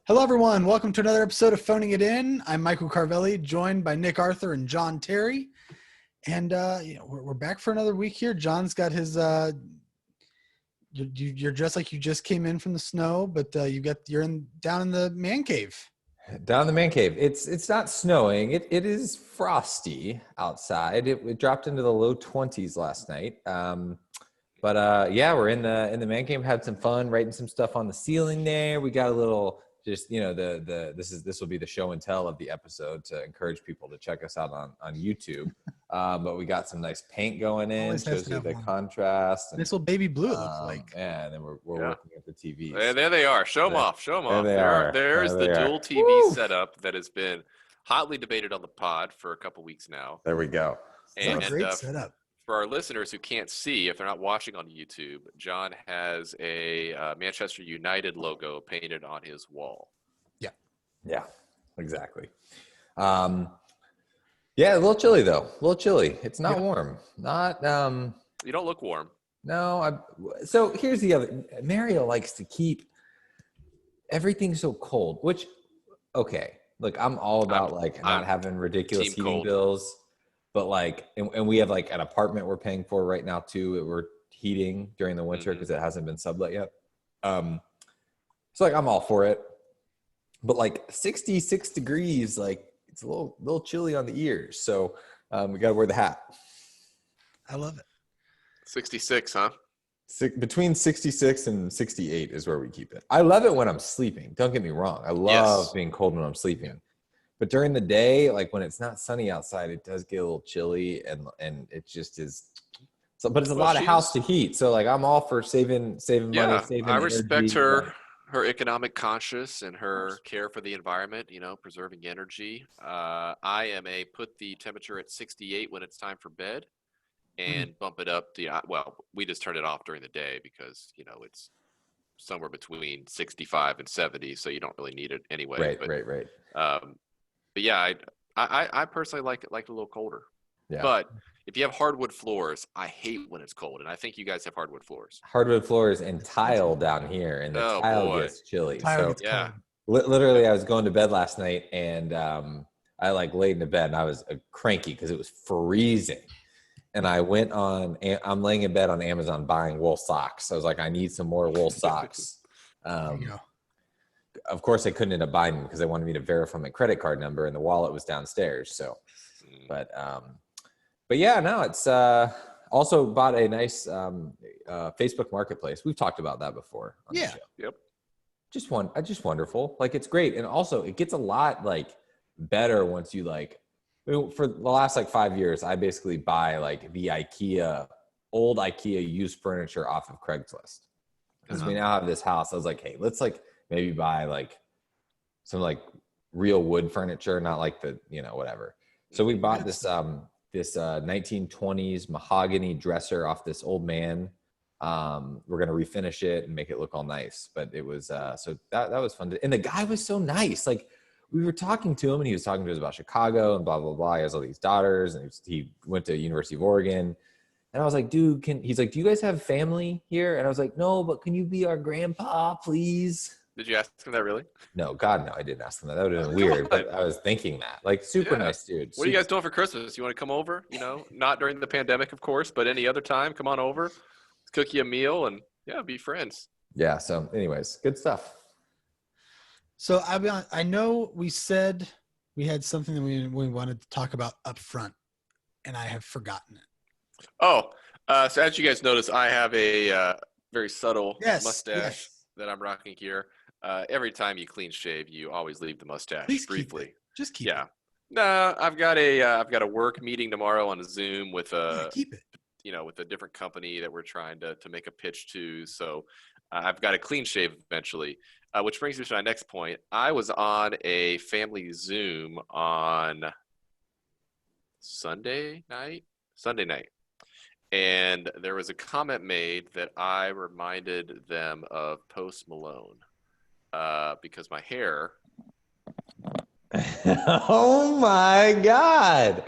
Hello, everyone. Welcome to another episode of Phoning It In. I'm Michael Carvelli, joined by Nick Arthur and John Terry. And we're back for another week here. John's got his you're dressed like you just came in from the snow, but you're down in the man cave. Down in the man cave. It's not snowing. It is frosty outside. It dropped into the low 20s last night. But we're in the man cave. Had some fun writing some stuff on the ceiling there. We got a little. Just this will be the show and tell of the episode to encourage people to check us out on YouTube. But we got some nice paint going in, shows you the contrast. This little baby blue it looks like. Yeah, and then we're working at the TV. There they are. Show them off. There's the dual TV setup that has been hotly debated on the pod for a couple weeks now. There we go. And a great setup. For our listeners who can't see, if they're not watching on YouTube, John has a Manchester United logo painted on his wall. Yeah, exactly. A little chilly though. A little chilly. It's not warm. Not. You don't look warm. No. So here's the other. Mario likes to keep everything so cold. Which, okay. Look, I'm all about not having ridiculous heating bills. But and we have an apartment we're paying for right now too. We're heating during the winter because it hasn't been sublet yet. So I'm all for it. But 66 degrees, it's a little chilly on the ears. So we got to wear the hat. I love it. 66, huh? Between 66 and 68 is where we keep it. I love it when I'm sleeping. Don't get me wrong. I love being cold when I'm sleeping. But during the day, when it's not sunny outside, it does get a little chilly, and it just is. So, but it's a lot of house to heat. So, I'm all for saving money, saving I respect energy. her economic conscious and her care for the environment. Preserving energy. I am put the temperature at 68 when it's time for bed, and bump it up. We just turn it off during the day because it's somewhere between 65 and 70, so you don't really need it anyway. Right. But yeah, I personally like it a little colder. Yeah. But if you have hardwood floors, I hate when it's cold, and I think you guys have hardwood floors. Hardwood floors and tile down here, and the tile gets chilly. Literally, I was going to bed last night, and I laid in the bed, and I was cranky because it was freezing. And I went I'm laying in bed on Amazon buying wool socks. I was like, I need some more wool socks. There you go. Of course, I couldn't end up buying them because they wanted me to verify my credit card number, and the wallet was downstairs. So, but yeah, no, it's also bought a nice Facebook Marketplace. We've talked about that before on the show. Yep. Just wonderful. It's great, and also it gets a lot better once you for the last 5 years, I basically buy the old IKEA used furniture off of Craigslist because we now have this house. I was like, hey, let's maybe buy some real wood furniture, not the whatever. So we bought this 1920s mahogany dresser off this old man. We're gonna refinish it and make it look all nice. But it was so that was fun. And the guy was so nice. We were talking to him, and he was talking to us about Chicago and blah blah blah. He has all these daughters, and he went to University of Oregon. And I was like, dude, he's like, do you guys have family here? And I was like, no, but can you be our grandpa, please? Did you ask him that really? No, God, no, I didn't ask him that. That would have been weird, but I was thinking that. Super nice dude. What are you guys doing for Christmas? You want to come over? Not during the pandemic, of course, but any other time, come on over, cook you a meal, and be friends. Yeah, so anyways, good stuff. So I know we said we had something that we wanted to talk about up front, and I have forgotten it. Oh, so as you guys notice, I have a very subtle mustache that I'm rocking here. Every time you clean shave, you always leave the mustache briefly. Just keep it. No, I've got a work meeting tomorrow on a Zoom with keep it. With a different company that we're trying to make a pitch to. So I've got a clean shave eventually, which brings me to my next point. I was on a family Zoom on Sunday night, and there was a comment made that I reminded them of Post Malone. Because my hair. Oh my God,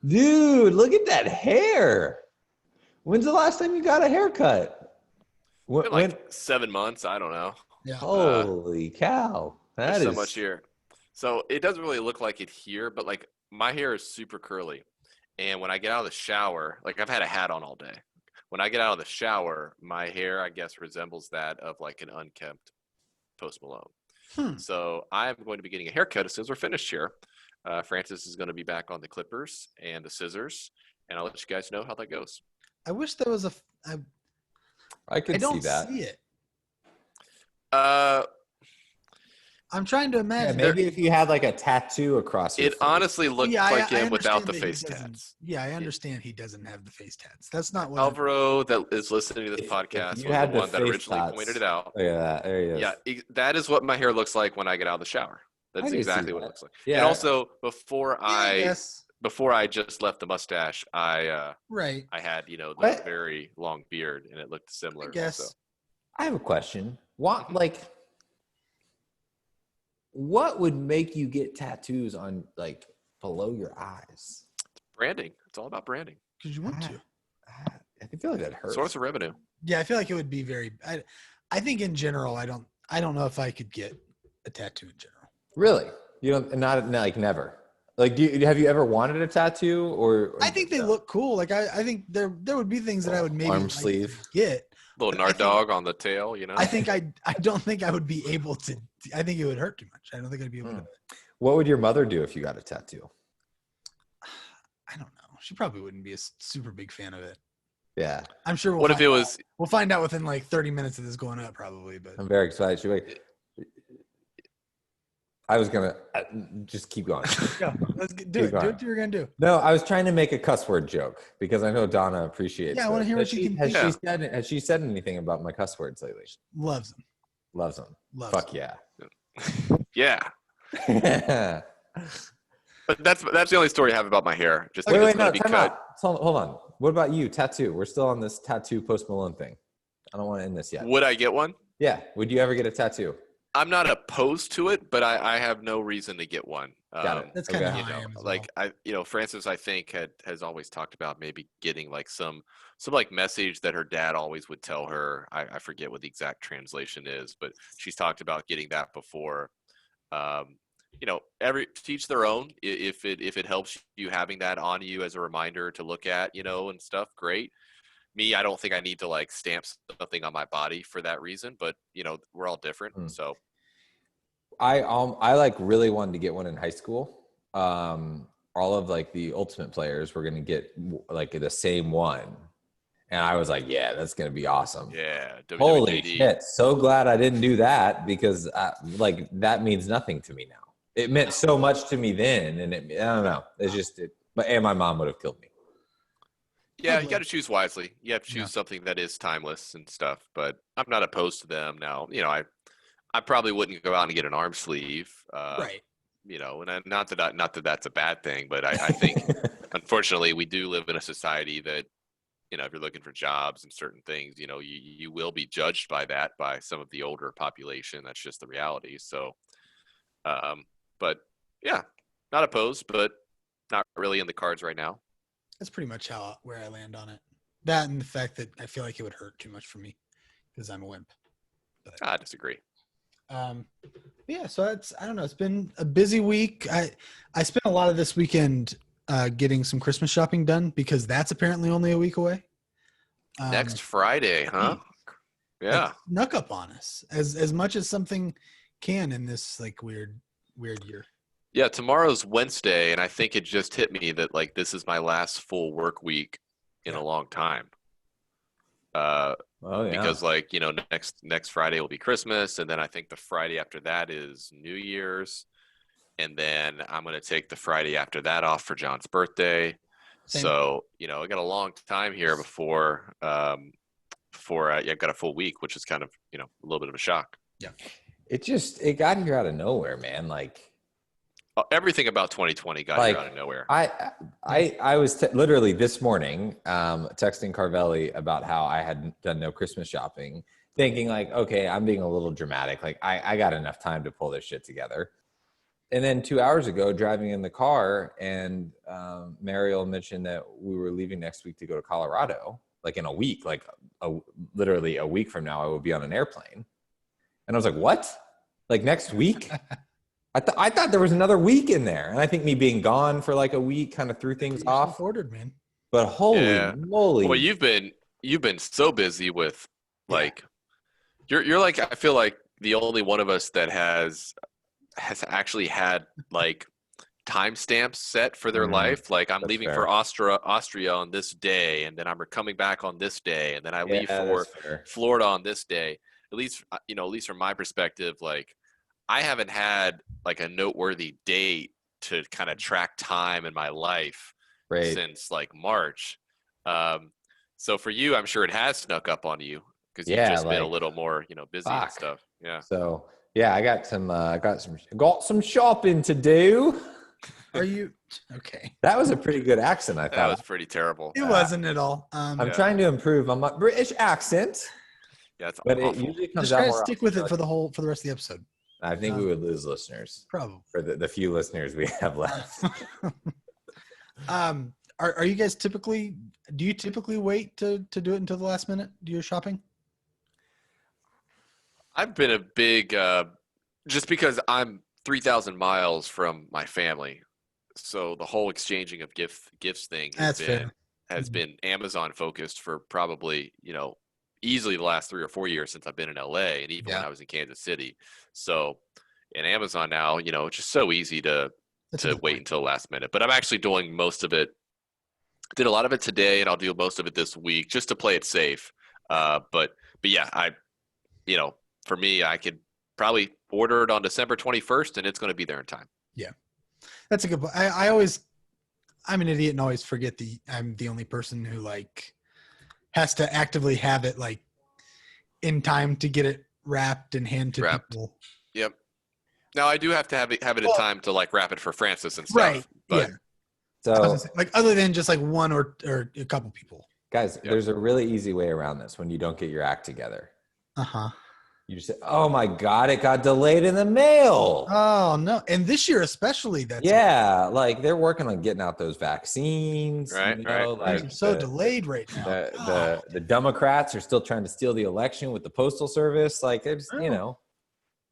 dude, look at that hair. When's the last time you got a haircut? Like 7 months. I don't know. Yeah. Holy cow. There's That so is much here. So it doesn't really look like it here, but like my hair is super curly. And when I get out of the shower, like I've had a hat on all day. When I get out of the shower, my hair, I guess, resembles that of like an unkempt Post Malone. Hmm. So I'm going to be getting a haircut as soon as we're finished here. Francis is going to be back on the clippers and the scissors, and I'll let you guys know how that goes. I wish there was I I could see don't that. see it. Uh, I'm trying to Yeah, imagine. maybe if you had like a tattoo across your it face. honestly looked like I him without understand the that he face doesn't. tats. Yeah, I understand he doesn't have the face tats. That's not what. Alvaro, that is listening to this If podcast, you was the had the one that face originally tats, pointed it out. look at that. There he is. Yeah, that is what my hair looks like when I get out of the shower. I That's can see exactly what it that. looks like. Yeah. And also, Yes. before I just left the mustache, Right. I had the What? very long beard, and it looked similar. I guess. Also. I have a question. What would make you get tattoos on like below your eyes? Branding. It's all about branding. Because you want to. I feel like that hurts. Source of revenue. Yeah, I feel like it would be very. I think in general, I don't know if I could get a tattoo in general. Really? You don't? Not like never. Like, have you ever wanted a tattoo or I think they look cool. Like I think there would be things that I would maybe arm like sleeve get. Little But I nard dog on the tail, I think I don't think I would be able to. I think it would hurt too much. I don't think I'd be able to. What would your mother do if you got a tattoo? I don't know. She probably wouldn't be a super big fan of it. Yeah. I'm sure. What if it was? We'll find out within like 30 minutes of this going up, probably. But I'm very excited. I was gonna just keep going. yeah, let's do it. Do what you're gonna do. No, I was trying to make a cuss word joke because I know Donna appreciates. Yeah, I want to hear what you can. Has she said anything about my cuss words lately? Loves them. Loves them. Loves Fuck them. Yeah. Yeah. But that's the only story I have about my hair. Just Wait, it's no, gonna be time cut. out. Hold on. What about you? Tattoo. We're still on this tattoo Post Malone thing. I don't want to end this yet. Would I get one? Yeah. Would you ever get a tattoo? I'm not opposed to it, but I have no reason to get one. Got it. That's kind of Okay. how I am as like Francis, I think has always talked about maybe getting like some like message that her dad always would tell her. I forget what the exact translation is, but she's talked about getting that before. Every teach their own. If it helps you having that on you as a reminder to look at, and stuff, great. Me, I don't think I need to like stamp something on my body for that reason, but we're all different. So I like really wanted to get one in high school. All of like the ultimate players were going to get like the same one. And I was like, yeah, that's going to be awesome. Yeah. Holy WWJD. shit. So glad I didn't do that because like that means nothing to me now. It meant so much to me then. And I don't know. And my mom would have killed me. Yeah, you got to choose wisely. You have to choose something that is timeless and stuff. But I'm not opposed to them now. I probably wouldn't go out and get an arm sleeve. right. And not that that's a bad thing, but I think unfortunately we do live in a society that if you're looking for jobs and certain things, you will be judged by that by some of the older population. That's just the reality. So, but yeah, not opposed, but not really in the cards right now. That's pretty much where I land on it. That and the fact that I feel like it would hurt too much for me because I'm a wimp. But, I disagree. Yeah, so I don't know. It's been a busy week. I spent a lot of this weekend getting some Christmas shopping done because that's apparently only a week away. Next Friday, huh? Yeah. Snuck up on us as much as something can in this like weird year. Yeah, tomorrow's Wednesday, and I think it just hit me that like this is my last full work week in a long time. Because next Friday will be Christmas, and then I think the Friday after that is New Year's, and then I'm gonna take the Friday after that off for John's birthday. Same. So I got a long time here before I've got a full week, which is kind of a little bit of a shock. Yeah, it got here out of nowhere, man. Like everything about 2020 got here out of nowhere. I was literally this morning texting Carvelli about how I had done no Christmas shopping, thinking like, okay, I'm being a little dramatic. Like I got enough time to pull this shit together. And then 2 hours ago, driving in the car, and Mariel mentioned that we were leaving next week to go to Colorado, like in a week, like literally a week from now, I will be on an airplane. And I was like, what? Like next week? I thought there was another week in there. And I think me being gone for like a week kind of threw things off. Ordered, man. But holy moly. Well, you've been so busy with like you're like I feel like the only one of us that has actually had like timestamps set for their life. Like I'm leaving for Austria on this day, and then I'm coming back on this day, and then I leave for Florida on this day. At least from my perspective, like I haven't had like a noteworthy date to kind of track time in my life since like March. So for you, I'm sure it has snuck up on you because you've just been a little more, busy and stuff. Yeah. So yeah, I got some shopping to do. Are you okay? That was a pretty good accent. I thought that was pretty terrible. It wasn't at all. I'm trying to improve on my British accent. Yeah, it's but awful. it usually comes just out try more to stick with it for the rest of the episode. I think we would lose listeners. Probably for the few listeners we have left. Are you guys typically? Do you typically wait to do it until the last minute? Do your shopping? I've been a big just because I'm 3,000 miles from my family, so the whole exchanging of gifts thing has been Amazon focused for probably easily the last 3 or 4 years since I've been in LA, and even when I was in Kansas City. So in Amazon now, it's just so easy to wait until the last minute. But I'm actually doing most of it. Did a lot of it today, and I'll do most of it this week just to play it safe. But yeah, for me, I could probably order it on December 21st, and it's going to be there in time. Yeah, that's a good point. I'm an idiot and always forget I'm the only person who like has to actively have it like in time to get it wrapped and handed to people. Yep. Now I do have to have it in time to like wrap it for Francis and stuff. Right. But yeah. So like other than just like one or a couple people. Guys, there's a really easy way around this when you don't get your act together. Uh-huh. You just say, "Oh my God, it got delayed in the mail." Oh no! And this year especially, like they're working on getting out those vaccines. Right, like so delayed right now. The Democrats are still trying to steal the election with the postal service. Like they're just, I'm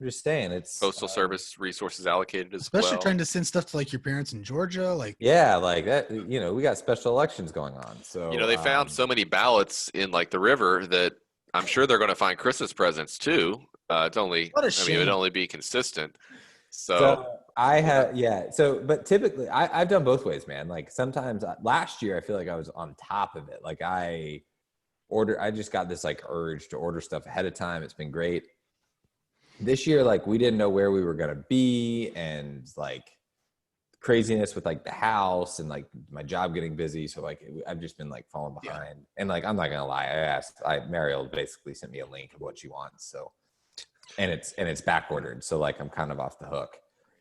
just saying it's postal service resources allocated as especially trying to send stuff to like your parents in Georgia, like like that. We got special elections going on. So they found so many ballots in like the river that I'm sure they're going to find Christmas presents too. It's only, what a shame. it would only be consistent. So I have, but typically I've done both ways, man. Like sometimes last year, I feel like I was on top of it. Like I just got this like urge to order stuff ahead of time. It's been great. This year, like we didn't know where we were going to be, and like craziness with like the house and like my job getting busy. So like I've just been like falling behind, and like I'm not gonna lie, Mariel basically sent me a link of what she wants. So and it's back ordered. So like I'm kind of off the hook.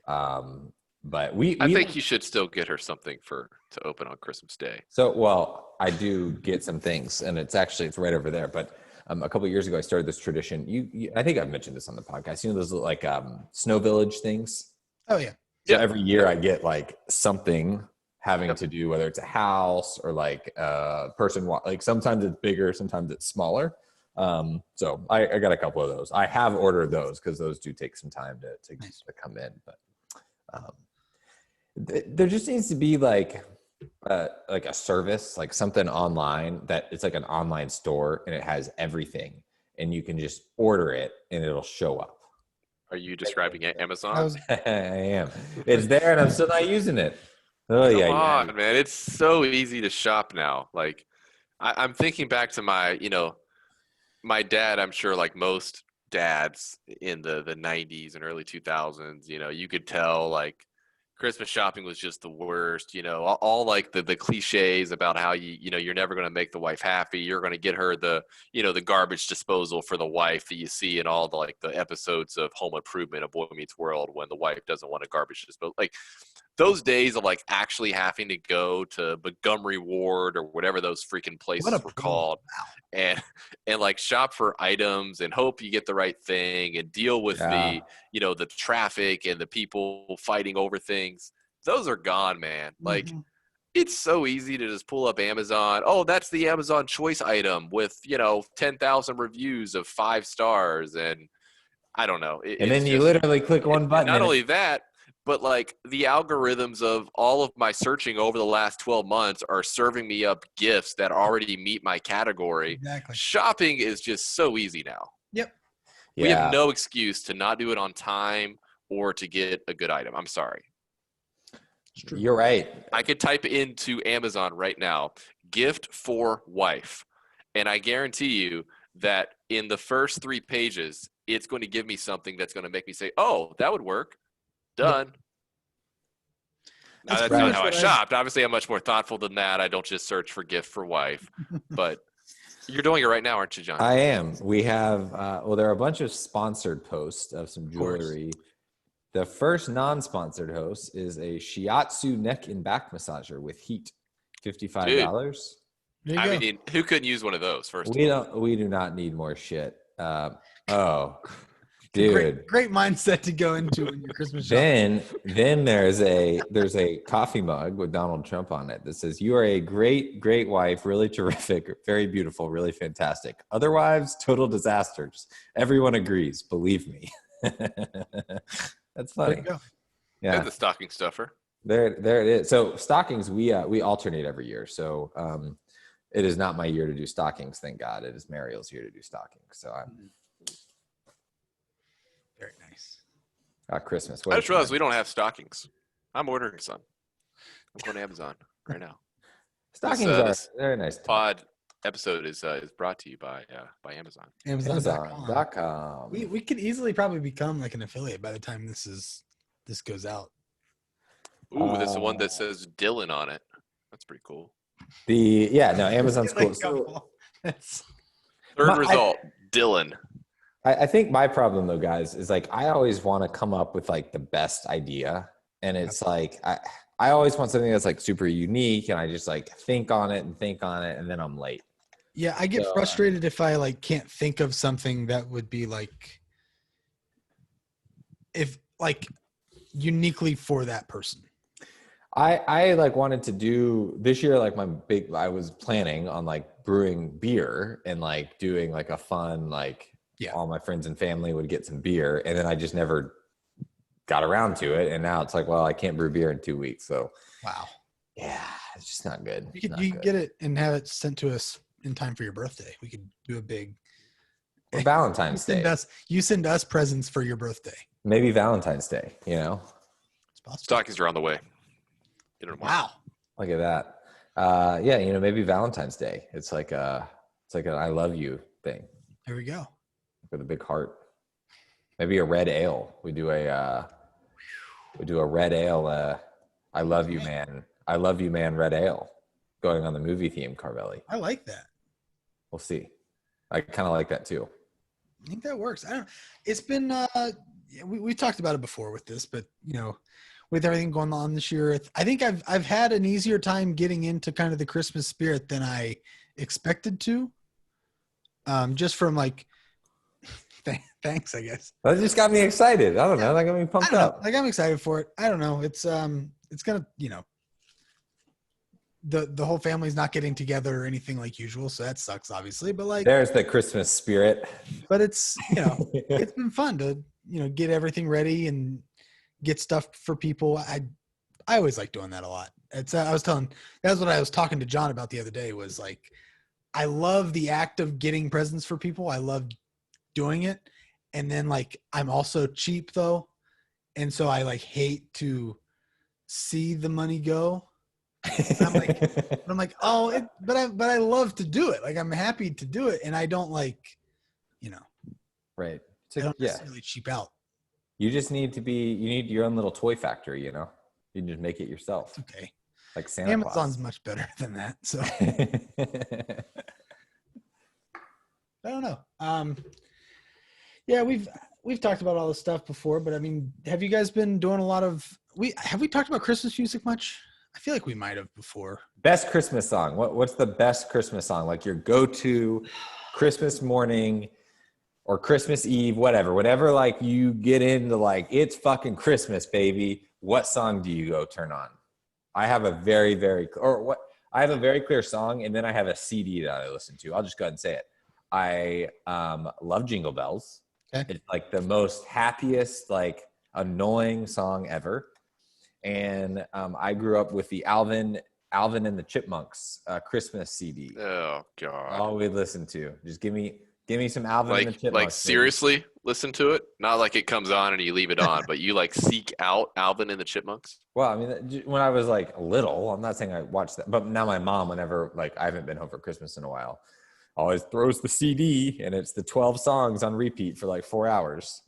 But I think you should still get her something to open on Christmas Day. So I do get some things, and it's right over there. But a couple of years ago, I started this tradition. I think I've mentioned this on the podcast. Those like Snow Village things. Oh yeah. So every year I get like something having to do, whether it's a house or like a person, like sometimes it's bigger, sometimes it's smaller. So I got a couple of those. I have ordered those because those do take some time to come in. But there just needs to be like a service, like something online that it's like an online store and it has everything and you can just order it and it'll show up. Are you describing Amazon? I am. It's there and I'm still not using it. Oh, Come on, man. It's so easy to shop now. Like I'm thinking back to my dad, I'm sure like most dads in the 90s and early 2000s, you could tell like Christmas shopping was just the worst, all like the cliches about how you're never going to make the wife happy. You're going to get her the garbage disposal for the wife that you see in all the episodes of Home Improvement, A Boy Meets World, when the wife doesn't want a garbage disposal. Like those days of like actually having to go to Montgomery Ward or whatever those freaking places were called and like shop for items and hope you get the right thing and deal with the traffic and the people fighting over things. Those are gone, man. Like it's so easy to just pull up Amazon. Oh, that's the Amazon choice item with, 10,000 reviews of 5 stars. And I don't know. And then you literally click one button. Not only that, but like the algorithms of all of my searching over the last 12 months are serving me up gifts that already meet my category. Exactly. Shopping is just so easy now. Yep. We have no excuse to not do it on time or to get a good item. I'm sorry. You're right. I could type into Amazon right now, gift for wife. And I guarantee you that in the first 3 pages, it's going to give me something that's going to make me say, oh, that would work. Done. That's not how I shopped. Obviously, I'm much more thoughtful than that. I don't just search for gift for wife. But you're doing it right now, aren't you, John? I am. We have, there are a bunch of sponsored posts of some jewelry. The first non-sponsored host is a shiatsu neck and back massager with heat, $55. I mean, who couldn't use one of those? First, we do not need more shit. Dude, great mindset to go into when your Christmas shopping. Then there's a coffee mug with Donald Trump on it that says, "You are a great wife, really terrific, very beautiful, really fantastic. Other wives, total disasters. Everyone agrees. Believe me." That's funny. There you go. Yeah, there's the stocking stuffer. There it is. So stockings, we alternate every year. So it is not my year to do stockings, thank God. It is Mariel's year to do stockings. So I'm very nice. Christmas. I just realized we don't have stockings. I'm ordering some. I'm going to Amazon right now. Stockings are very nice. Pod episode is brought to you by Amazon. Amazon.com. We could easily probably become like an affiliate by the time this goes out. Ooh, there's the one that says Dylan on it. That's pretty cool. Amazon's cool. Third result, Dylan. I think my problem though, guys, is like I always want to come up with like the best idea, and it's like I always want something that's like super unique, and I just like think on it, and then I'm late. Yeah, I get frustrated if I like can't think of something that would be like uniquely for that person. I like wanted to do this year, like I was planning on like brewing beer and like doing like a fun, like all my friends and family would get some beer, and then I just never got around to it. And now it's like, well, I can't brew beer in 2 weeks. So wow. Yeah, it's just not good. You could get it and have it sent to us in time for your birthday. We could do a big Valentine's Day. You send us presents for your birthday. Maybe Valentine's Day, you know? Stockings are on the way. Wow. Look at that. Maybe Valentine's Day. It's like an I love you thing. There we go. With a big heart. Maybe a red ale. We do a red ale. I love you, man. I love you, man. Red ale. Going on the movie theme, Carvelli. I like that. We'll see. I kind of like that too. I think that works. I don't. It's been. We talked about it before with this, but with everything going on this year, I think I've had an easier time getting into kind of the Christmas spirit than I expected to. Just from like, thanks, I guess. That just got me excited. I don't know. That got me pumped up. Like I'm excited for it. I don't know. It's gonna, the whole family's not getting together or anything like usual, so that sucks, obviously. But like, there's the Christmas spirit. But it's it's been fun to get everything ready and get stuff for people. I always like doing that a lot. That's what I was talking to John about the other day, was like, I love the act of getting presents for people. I love doing it. And then like, I'm also cheap though. And so I like hate to see the money go. I'm like, but I love to do it. Like, I'm happy to do it. And I don't like, right. I don't necessarily cheap out. You just need you need your own little toy factory, You can just make it yourself. It's okay. Like Santa Amazon's Claus. much better than that. So I don't know. Yeah, we've talked about all this stuff before, but I mean, have you guys been doing a lot of have we talked about Christmas music much? I feel like we might have before. Best Christmas song. What's the best Christmas song? Like your go-to Christmas morning or Christmas Eve, whatever, like you get into like, it's fucking Christmas, baby. What song do you go turn on? I have a very, very clear song, and then I have a CD that I listen to. I'll just go ahead and say it. I love Jingle Bells. Okay. It's like the most happiest, like annoying song ever. And I grew up with the Alvin and the Chipmunks Christmas CD. Oh God. All we listened to. Just give me some Alvin and the Chipmunks. Like baby. seriously, listen to it. Not like it comes on and you leave it on, but you like seek out Alvin and the Chipmunks. Well, I mean, when I was like little, I'm not saying I watched that, but now my mom, whenever like I haven't been home for Christmas in a while, always throws the CD and it's the 12 songs on repeat for like 4 hours.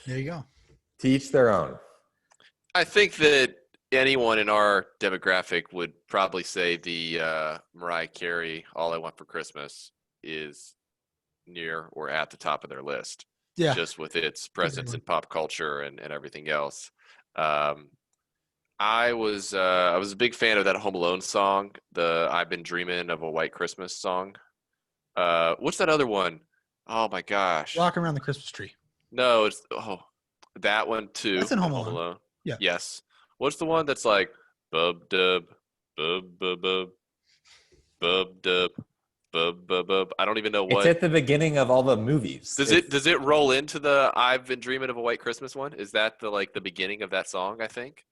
There you go. To each their own. I think that anyone in our demographic would probably say the Mariah Carey "All I Want for Christmas" is near or at the top of their list. Yeah. Just with its presence in pop culture and everything else. I was a big fan of that Home Alone song, the "I've Been Dreaming of a White Christmas" song. What's that other one? Oh my gosh. Walk around the Christmas tree. No, it's that one too. That's in Home Alone. Yeah. Yes. What's the one that's like bub dub bub bub bub bub dub bub bub bub? I don't even know what. It's at the beginning of all the movies. Does it roll into the "I've Been Dreaming of a White Christmas" one? Is that the beginning of that song? I think.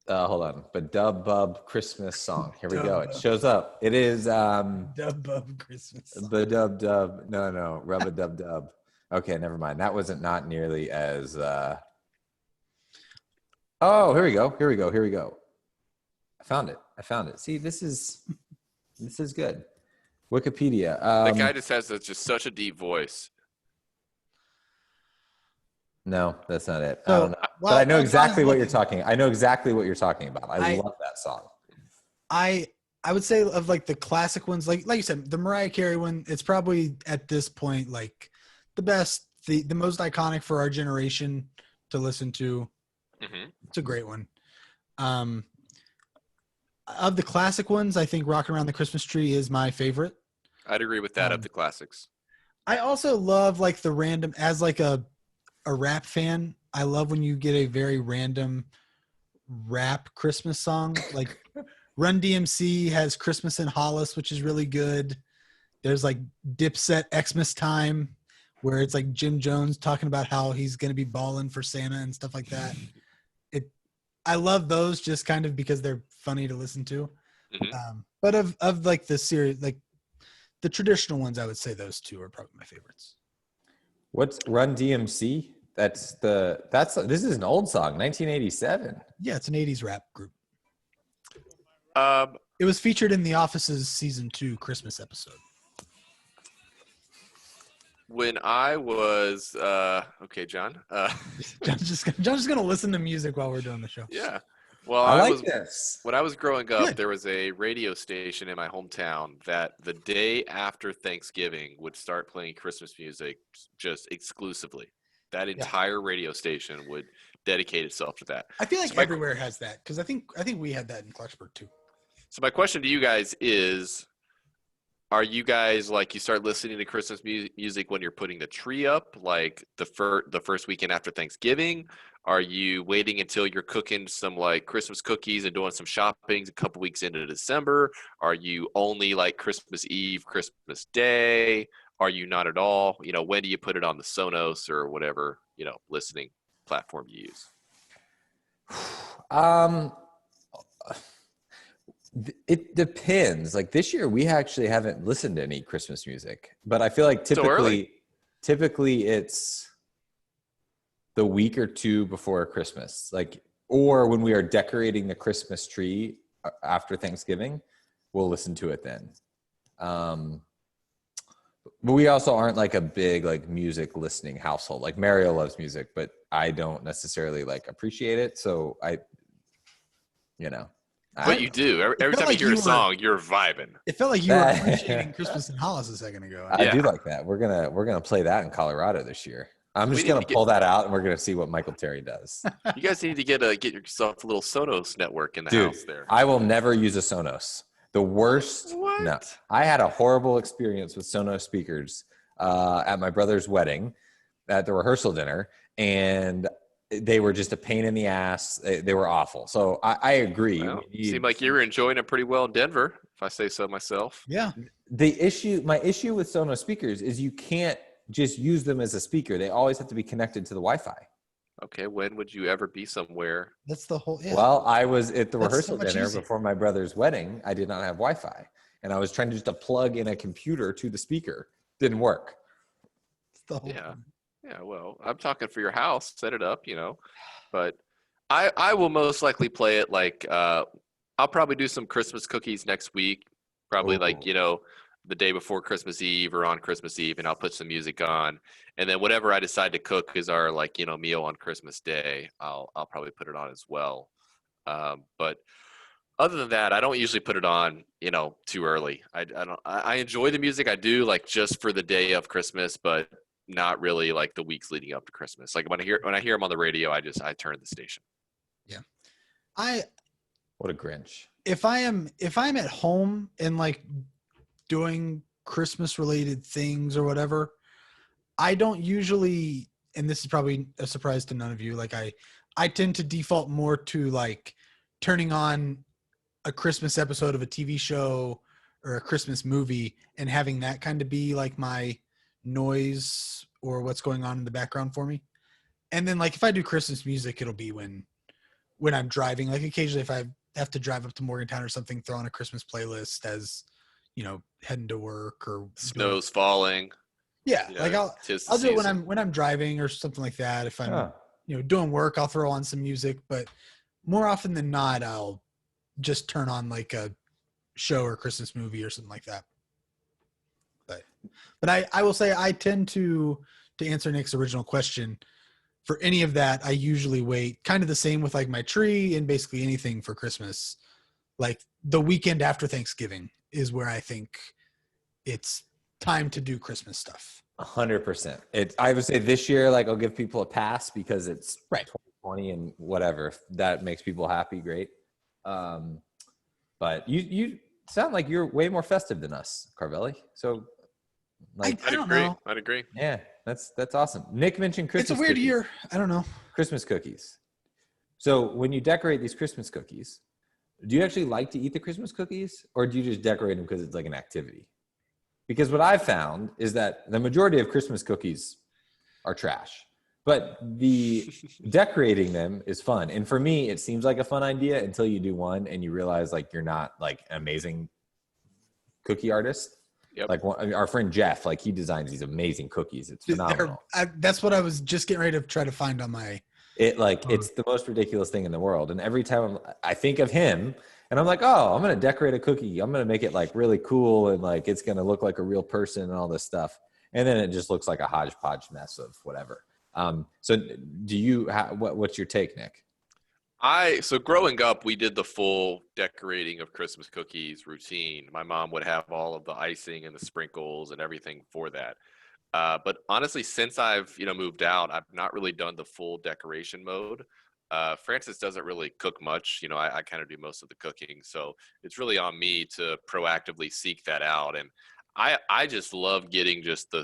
Hold on. But dub bub Christmas song. Here we go. It shows up. It is Dub Bub Christmas. the dub dub. No. Rub a dub dub. Okay, never mind. That wasn't not nearly as Oh, here we go. I found it. See, this is good. Wikipedia. That guy just has just such a deep voice. No, that's not it. So, I don't know. well, but I know John exactly is what you're looking. talking. I know exactly what you're talking about. I love that song. I would say of like the classic ones, like you said, the Mariah Carey one, it's probably at this point like the best, the most iconic for our generation to listen to. Mm-hmm. It's a great one. Of the classic ones, I think "Rockin' Around the Christmas Tree" is my favorite. I'd agree with that of the classics. I also love like the random, as like a rap fan, I love when you get a very random rap Christmas song. Like Run DMC has "Christmas in Hollis," which is really good. There's like Dipset "Xmas Time," where it's like Jim Jones talking about how he's going to be balling for Santa and stuff like that. I love those just kind of because they're funny to listen to. Mm-hmm. But of like the series, like the traditional ones, I would say those two are probably my favorites. What's Run DMC? This is an old song, 1987. Yeah, it's an 80s rap group. Um, It was featured in The Office's season 2 Christmas episode. when I was okay, John. John's just gonna listen to music while we're doing the show. Yeah. Well, I like this. When I was growing up, Good. there was a radio station in my hometown that the day after Thanksgiving would start playing Christmas music just exclusively. That entire radio station would dedicate itself to that. I feel like So my- everywhere has that because I think we had that in Clarksburg too. So my question to you guys is, are you guys like you start listening to Christmas music when you're putting the tree up, like the first weekend after Thanksgiving? Are you waiting until you're cooking some like Christmas cookies and doing some shopping a couple weeks into December? Are you only like Christmas Eve, Christmas Day? Are you not at all? You know, when do you put it on the Sonos or whatever, listening platform you use? It depends. Like this year, we actually haven't listened to any Christmas music, but I feel like typically it's the week or two before Christmas, or when we are decorating the Christmas tree after Thanksgiving, we'll listen to it then. But we also aren't like a big like music listening household. Like Mario loves music, but I don't necessarily like appreciate it. So But you do. Every time you hear a song, you're vibing. It felt like you were appreciating Christmas in Hollis a second ago. I do like that. We're gonna play that in Colorado this year. I'm just gonna pull that out, and we're gonna see what Michael Terry does. You guys need to get yourself a little Sonos network in the house there. I will never use a Sonos. The worst. What? No, I had a horrible experience with Sonos speakers at my brother's wedding, at the rehearsal dinner, and they were just a pain in the ass. They were awful. So I agree. Well, seemed like you were enjoying it pretty well in Denver, if I say so myself. Yeah. My issue with Sonos speakers is you can't just use them as a speaker. They always have to be connected to the Wi-Fi. Okay, when would you ever be somewhere? That's the whole. Yeah. Well, I was at the That's so rehearsal much dinner easier. before my brother's wedding. I did not have Wi-Fi, and I was trying to just plug in a computer to the speaker. Didn't work. That's the whole Yeah. thing. Yeah, well, I'm talking for your house. Set it up, But I will most likely play it like I'll probably do some Christmas cookies next week. Probably like, Ooh. the day before Christmas Eve or on Christmas Eve, and I'll put some music on. And then whatever I decide to cook is our like, meal on Christmas Day. I'll probably put it on as well. But other than that, I don't usually put it on, too early. I enjoy the music. I do like just for the day of Christmas, but not really like the weeks leading up to Christmas. Like when I hear them on the radio, I turn the station. Yeah. What a Grinch. If I'm at home and like doing Christmas related things or whatever, I don't usually, and this is probably a surprise to none of you, like I tend to default more to like turning on a Christmas episode of a TV show or a Christmas movie and having that kind of be like my noise or what's going on in the background for me. And then like if I do Christmas music, it'll be when I'm driving. Like occasionally if I have to drive up to Morgantown or something, throw on a Christmas playlist as heading to work or Snow's falling. Yeah, like I'll do it when I'm driving or something like that. If I'm doing work, I'll throw on some music. But more often than not, I'll just turn on like a show or Christmas movie or something like that. But I will say I tend to answer Nick's original question. For any of that, I usually wait. Kind of the same with like my tree and basically anything for Christmas. Like the weekend after Thanksgiving is where I think it's time to do Christmas stuff. 100%. I would say this year, like I'll give people a pass because it's right 2020 and whatever. If that makes people happy, great. But you sound like you're way more festive than us, Carvelli. So like I don't know. I'd agree. Yeah, that's awesome. Nick mentioned Christmas. It's a weird cookies. year. I don't know. Christmas cookies. So when you decorate these Christmas cookies, do you actually like to eat the Christmas cookies or do you just decorate them because it's like an activity? Because what I've found is that the majority of Christmas cookies are trash, but the decorating them is fun. And for me, it seems like a fun idea until you do one and you realize like you're not like an amazing cookie artist. Yep. Like our friend Jeff, like he designs these amazing cookies. It's phenomenal. That's what I was just getting ready to try to find on my. It's the most ridiculous thing in the world. And every time I think of him and I'm like, oh, I'm going to decorate a cookie. I'm going to make it like really cool. And like, it's going to look like a real person and all this stuff. And then it just looks like a hodgepodge mess of whatever. So do you, what's your take, Nick? So growing up, we did the full decorating of Christmas cookies routine. My mom would have all of the icing and the sprinkles and everything for that. But honestly, since I've, moved out, I've not really done the full decoration mode. Francis doesn't really cook much. I kind of do most of the cooking. So it's really on me to proactively seek that out. And I just love getting just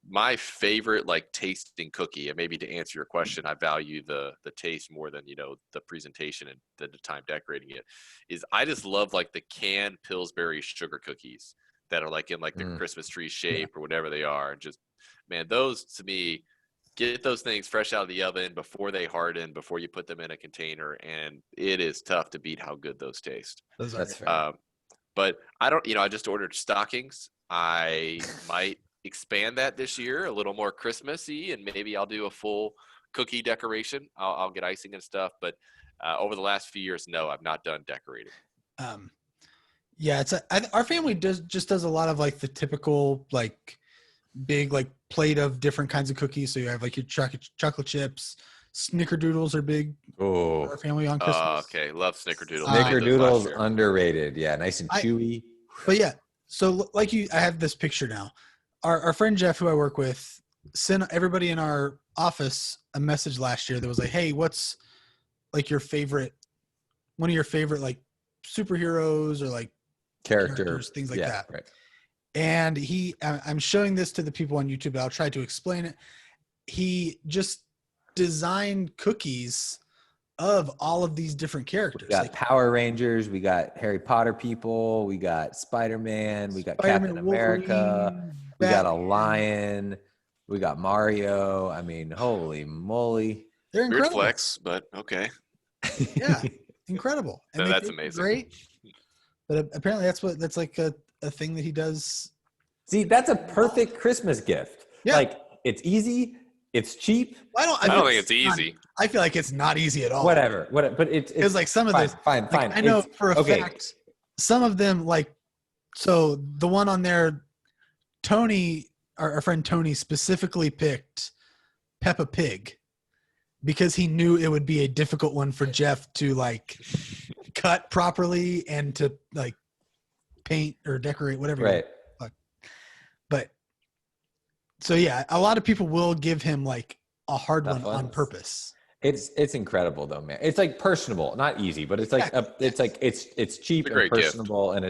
my favorite like tasting cookie. And maybe to answer your question, I value the taste more than, the presentation and the time decorating it, is I just love like the canned Pillsbury sugar cookies that are like in like the Christmas tree shape or whatever they are. Just, man, those to me, get those things fresh out of the oven before they harden, before you put them in a container. And it is tough to beat how good those taste. That's fair. But I don't, I just ordered stockings. I might expand that this year a little more Christmassy, and maybe I'll do a full cookie decoration. I'll get icing and stuff. But over the last few years, no, I've not done decorating. Yeah, our family does a lot of like the typical like big like plate of different kinds of cookies. So you have like your chocolate chips. Snickerdoodles are big for our family on Christmas. Okay, love Snickerdoodles. Snickerdoodles underrated. Yeah, nice and chewy. But yeah, so like I have this picture now. Our friend Jeff, who I work with, sent everybody in our office a message last year that was like, "Hey, what's like one of your favorite like superheroes or like characters, things like that." Right. And I'm showing this to the people on YouTube. I'll try to explain it. He just designed cookies of all of these different characters. We got Power Rangers, we got Harry Potter people, we got Spider-Man, we got Captain America, we got a lion, We got Mario. I mean, holy moly. They're Weird incredible. flex, but okay. Yeah, incredible. And No, they that's think they're amazing. great. But apparently that's like a thing that he does. See, that's a perfect Christmas gift. Yeah. Like, it's easy, it's cheap. I don't think it's easy. I feel like it's not easy at all. Whatever. But it's like some of fine, this. fine. Like, I know It's- for a okay. fact, some of them, like, so the one on there, Tony, our friend Tony, specifically picked Peppa Pig because he knew it would be a difficult one for Jeff to like cut properly and to like paint or decorate, whatever. Right. But so yeah, a lot of people will give him like a hard Tough one on ones. purpose. It's incredible though, man. It's like personable, not easy, but it's like it's cheap It's a and great gift. personable, and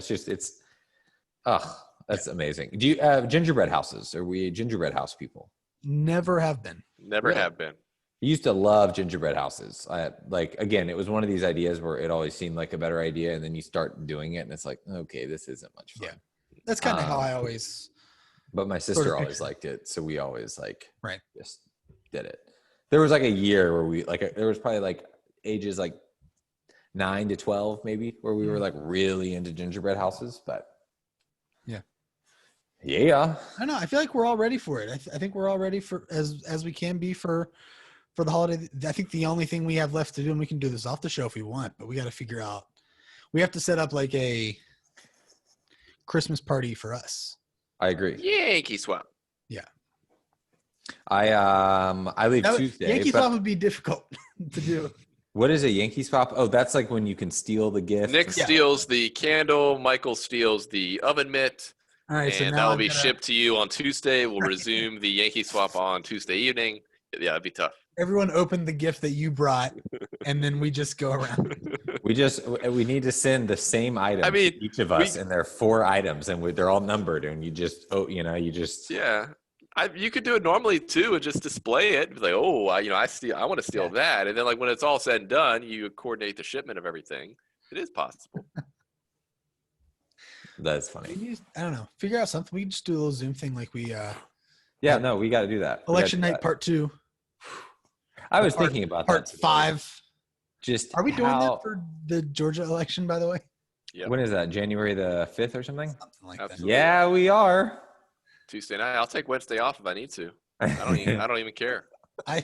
that's amazing. Do you gingerbread houses? Are we gingerbread house people? Never have been. Never Really? have been. I used to love gingerbread houses. Again, it was one of these ideas where it always seemed like a better idea, and then you start doing it, and it's like, okay, this isn't much fun. Yeah. That's kind of how I always. But my sister Sort of always picture. liked it, so we always Right. just did it. There was like a year where we there was probably like ages like 9 to 12 maybe where we were like really into gingerbread houses, but Yeah. I don't know. I feel like we're all ready for it. I think we're all ready for as we can be for the holiday. I think the only thing we have left to do, and we can do this off the show if we want, but we got to figure out. We have to set up like a Christmas party for us. I agree. Yankee swap. I leave Tuesday. Yankee but swap would be difficult to do. what is a Yankee swap? Oh, that's like when you can steal the gift. Nick steals the candle. Michael steals the oven mitt. All right, so And now that will I'm be gonna- shipped to you on Tuesday. We'll resume the Yankee swap on Tuesday evening. Yeah, it'd be tough. Everyone opened the gift that you brought, and then we just go around. We need to send the same item I mean, to each of us, and there are 4 items, and they're all numbered, and you just Yeah. You could do it normally too and just display it. Be like, oh, I want to steal that. And then like when it's all said and done, you coordinate the shipment of everything. It is possible. That's funny. I don't know. Figure out something. We can just do a little Zoom thing like we Yeah, no, we got to do that. We gotta election do night that. part 2. I was part- thinking about Part that today. 5. Just Are we doing how- that for the Georgia election, by the way? Yep. When is that? January the 5th or something? Something like that. Absolutely. Yeah, we are. Tuesday night. I'll take Wednesday off if I need to. I don't even care. I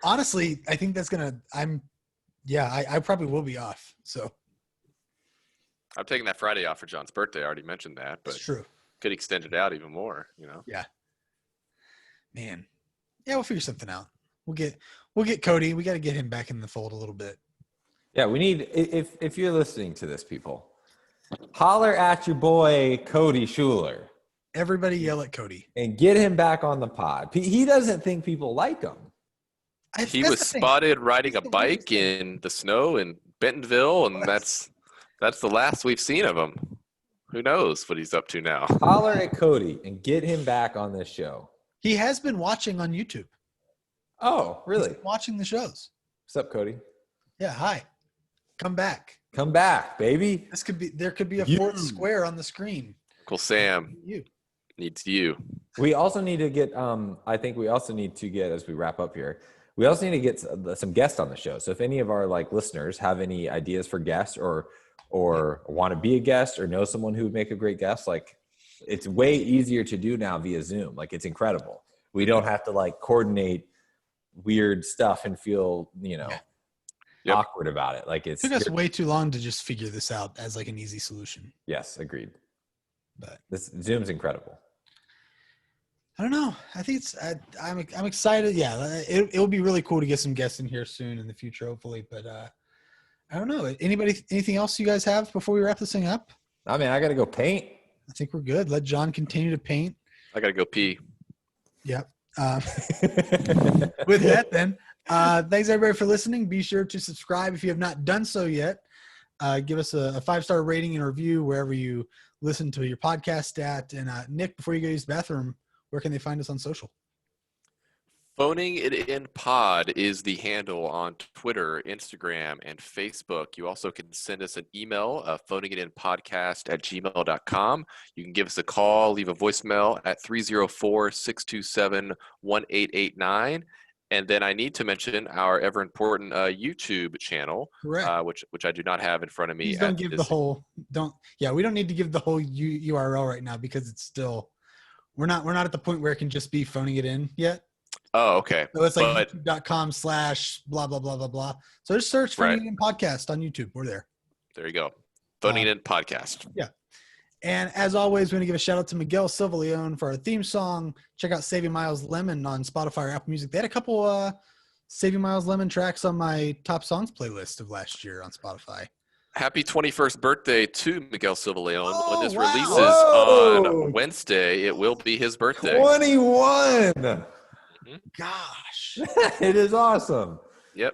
honestly, I think that's gonna. I probably will be off. So I'm taking that Friday off for John's birthday. I already mentioned that, but it's true, could extend it out even more, man. Yeah, we'll figure something out. We'll get Cody. We got to get him back in the fold a little bit. Yeah, we need, if you're listening to this, people, holler at your boy Cody Schuler Everybody yell at Cody. and get him back on the pod. He doesn't think people like him. He That's was the thing. spotted riding a That's the weirdest bike in the snow in Bentonville, and that's the last we've seen of him. Who knows what he's up to now? Holler at Cody and get him back on this show. He has been watching on YouTube. Oh, He's really? been watching the shows. What's up, Cody? Yeah. Hi. Come back. Come back, baby. There could be a You. fourth square on the screen. Uncle Sam You. needs you. We also need to get, I think we also need to get, as we wrap up here, we also need to get some guests on the show. So if any of our listeners have any ideas for guests or want to be a guest or know someone who would make a great guest, it's way easier to do now via Zoom. It's incredible. We don't have to coordinate weird stuff and feel, Yep. awkward about it. It took us way too long to just figure this out as an easy solution. yes, agreed. But This Zoom's incredible. I don't know. I think I'm excited. Yeah, it'll be really cool to get some guests in here soon in the future, hopefully. But I don't know. Anything else you guys have before we wrap this thing up? I mean, I got to go paint. I think we're good. Let John continue to paint. I gotta go pee. Yep. With that, then, thanks everybody for listening. Be sure to subscribe if you have not done so yet. Give us a 5-star rating and review wherever you listen to your podcast at. And Nick, before you go use the bathroom, where can they find us on social? Phoning it in pod is the handle on Twitter, Instagram, and Facebook. You also can send us an email, phoningitinpodcast@gmail.com. You can give us a call, leave a voicemail at 304-627-1889. And then I need to mention our ever important YouTube channel, Correct. which I do not have in front of me. Please don't give the whole. We don't need to give the whole URL right now because it's still. We're not at the point where it can just be phoning it in yet. Oh, okay. So it's like youtube.com/blah, blah, blah, blah, blah. So just search Phoning It In Podcast on YouTube. We're there. There you go. Phoning It In Podcast. Yeah. And as always, we're going to give a shout out to Miguel Silva Leon for our theme song. Check out Saving Miles Lemon on Spotify or Apple Music. They had a couple Saving Miles Lemon tracks on my top songs playlist of last year on Spotify. Happy 21st birthday to Miguel Silva Leon. Oh, when this wow. releases on Wednesday, it will be his birthday. 21. Gosh. It is awesome. Yep.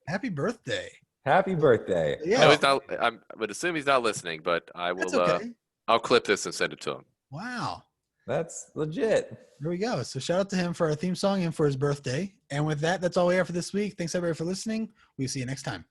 Happy birthday. Happy birthday. Yeah. No, he's not, I would assume he's not listening, but I will. That's okay. I'll clip this and send it to him. Wow. That's legit. There we go. So shout out to him for our theme song and for his birthday. And with that, that's all we have for this week. Thanks everybody for listening. We'll see you next time.